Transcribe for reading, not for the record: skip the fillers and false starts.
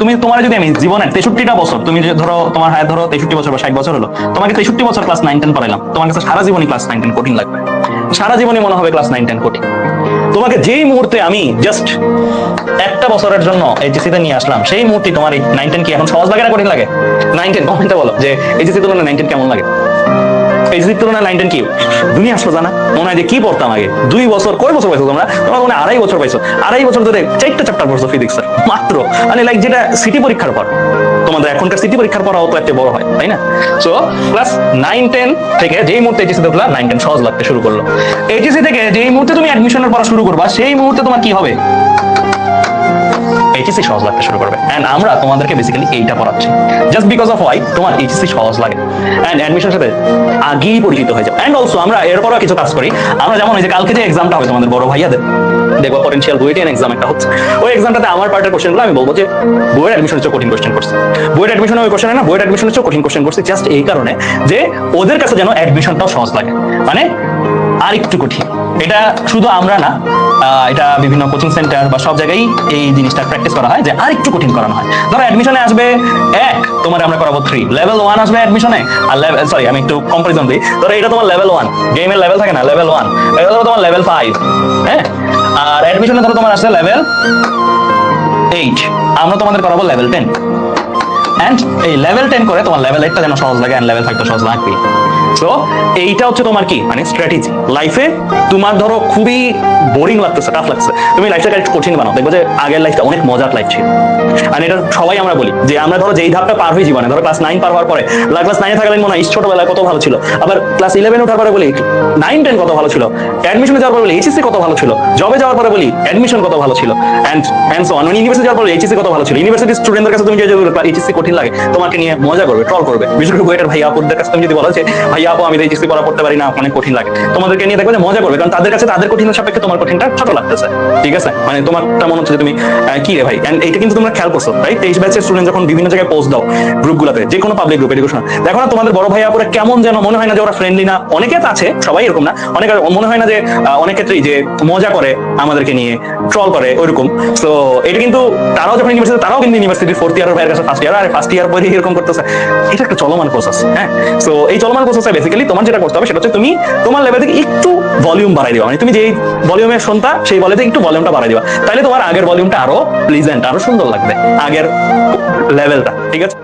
তুমি তোমার যদি আমি জীবনের 63টা বছর, তুমি যে ধরো তোমার হায়াত ধরো 63 বছর বা 60 বছর হলো, তোমাকে 63 বছর ক্লাস 9-10 পড়াইলাম, তোমার কাছে সারা জীবনই ক্লাস 9-10 কঠিন লাগবে, সারা জীবনই মনে হবে ক্লাস 9-10 কঠিন। তোমাকে যেই মুহূর্তে আমি জাস্ট একটা বছরের জন্য এইচএসসি তে নিয়ে আসলাম, সেই মুহূর্তে তোমার এই 9-10 কি এখন সহজ লাগে না কঠিন লাগে? 9-10 কমেন্টে বলো যে এইচএসসি তুলনায় 9-10 কেমন লাগে? এইচএসসি তুলনায় 9-10 কি দুনিয়া আসলো জানা মনে হয় যে কি পড়তাম আগে। 2 বছর, কয় বছর পাইছো তোমরা? তোমরা মনে 2.5 বছর পাইছো, 2.5 বছর ধরে 4টা চ্যাপ্টার পড়ছো ফিজিক্সের মাত্র, মানে লাইক যেটা সিটি পরীক্ষার পর তোমাদের এখনকার সিটি পরীক্ষার পর অত একটা বড় হয়, তাই না? সো ক্লাস 9-10 থেকে যেই মুহূর্তে এইচএসসি তে উঠলা 9-10 সহজ লাগতে শুরু করলো। এইচএসসি থেকে যেই মুহূর্তে তুমি অ্যাডমিশনের পড়া শুরু করবা, সেই মুহূর্তে তোমার কি হবে? এইচএসসি সহজ লাগতে শুরু করবে। এন্ড আমরা তোমাদেরকে বেসিক্যালি এইটা পড়াচ্ছি জাস্ট বিকজ অফ হোয়াই তোমার এইচএসসি সহজ লাগে এন্ড অ্যাডমিশনের সাথে আগেই পরিচিত হয়ে যাও। এন্ড অলসো আমরা এরপরও কিছু কাজ করি। আমরা যেমন ওই যে কালকে যে এক্সামটা হবে তোমাদের বড় ভাইয়াদের, দেখবো পটেনশিয়াল বুয়েটের এক্সাম একটা হচ্ছে, ওই এক্সামটাতে আমার পার্টের কোশ্চেনগুলো আমি বলবো যে বুয়েট অ্যাডমিশনের চেয়ে কঠিন কোশ্চেন করছে, বুয়েট অ্যাডমিশনের ওই কোশ্চেন না, বুয়েট অ্যাডমিশনের চেয়ে কঠিন কোশ্চেন করছে জাস্ট এই কারণে যে ওদের কাছে যেন অ্যাডমিশনটাও সহজ লাগে, মানে আর একটু কঠিন। এটা শুধু আমরা না, এটা বিভিন্ন কোচিং সেন্টার বা সব জায়গায় এই জিনিসটা প্র্যাকটিস করা হয় যে আর একটু কঠিন করানো হয়। ধরো অ্যাডমিশনে আসবে 1, তোমার আমরা করাবো 3, লেভেল 1 আসবে অ্যাডমিশনে, আর সরি আমি একটু কম্পারিজন দিই, ধরো এটা তোমার লেভেল 1, গেমের লেভেল থাকে না লেভেল 1, এটা ধরো তোমার লেভেল 5, হ্যাঁ, আর অ্যাডমিশনে ধরো তোমার আসছে লেভেল 8, আমরা তোমাদের করাবো লেভেল 10। এন্ড এই লেভেল 10 করে তোমার লেভেল 8টা যেন সহজ লাগে এন্ড লেভেল 5টা সহজ লাগবে। সো এইটা হচ্ছে তোমার কি মানে স্ট্র্যাটেজি লাইফে। তোমার ধরো খুবই বোরিং লাগতেছে, টাফ লাগছে, তুমি লাইফটাকে একটু কঠিন বানাও, দেখবো যে আগের লাইফটা অনেক মজার লাইফ ছিল। আর এটা সবাই আমরা বলি যে আমরা ধরো যেই ধাপটা পার হই জীবনে, ধরো ক্লাস 9 পার হওয়ার পরে, ক্লাস 9 এ থাকলে মনে হয় ছোটবেলায় কত ভালো ছিল, আবার ক্লাস 11 ওঠার পরে বলি 9-10 কত ভালো ছিল, অ্যাডমিশনে যাওয়ার পরে বলি এইচএসসি কত ভালো ছিল, জবে যাওয়ার পরে বলি অ্যাডমিশন কত ভালো ছিল, এন্ড সো অন। ইউনিভার্সিটি যাওয়ার পরে এইচএসসি কত ভালো ছিল। ইউনিভার্সিটি স্টুডেন্টদের কাছে তুমি যে এইচএসসি কঠিন লাগে, তোমাকে নিয়ে মজা করবে, ট্রল করবে, বিশেষ করে বুয়েটের ভাইয়া আপুদের কাছে তুমি যদি বলো যে ভাইয়া আপু আমি এইচএসসি পড়া পড়তে পারি না, অনেক কঠিন লাগে, তোমাদেরকে নিয়ে দেখবে যে মজা করবে, কারণ তাদের কাছে তাদের কঠিনের সাপেক্ষে তোমার কঠিনটা ছোট লাগতেছে, ঠিক আছে? মানে তোমারটা মনে হচ্ছে যে তুমি কি রে ভাই। এন্ড এইটা কিন্তু তোমরা খেয়াল করছো, রাইট? 23 ব্যাচের স্টুডেন্ট যখন বিভিন্ন জায়গায় পোস্ট দাও গ্রুপগুলোতে, যে কোনো পাবলিক গ্রুপ এডুকেশন, দেখো না তোমাদের বড় ভাইয়া আপুরা কেমন যেন মনে হয় না যে ওরা ফ্রেন্ডলি না, অনেকে তো আছে, সবাই এরকম না, অনেকে মনে হয় না যে অনেক ক্ষেত্রেই যে মজা করে আমাদেরকে নিয়ে ট্রল করে ওইরকম। তো এটা কিন্তু তারাও যখন ইউনিভার্সিটি, তারাও কিন্তু ইউনিভার্সিটির 4th ইয়ারের ভাইয়ের কাছে ফার্স্ট ইয়ার, আর ফার্স্ট ইয়ার পরে এরকম করতেছে, এটা একটা চলমান প্রসেস। হ্যাঁ, সো এই চলমান প্রসেসে বেসিক্যালি তোমার যেটা করতে হবে সেটা হচ্ছে তুমি তোমার লেভেল থেকে একটু ভলিউম বাড়াই দিবা, মানে তুমি যেই ভলিউমে শুনতা সেই ভলিউমে একটু ভলিউমটা বাড়াই দিবা, তাহলে তোমার আগের ভলিউমটা আরো প্লিজেন্ট, আরো সুন্দর লাগবে আগের লেভেলটা, ঠিক আছে?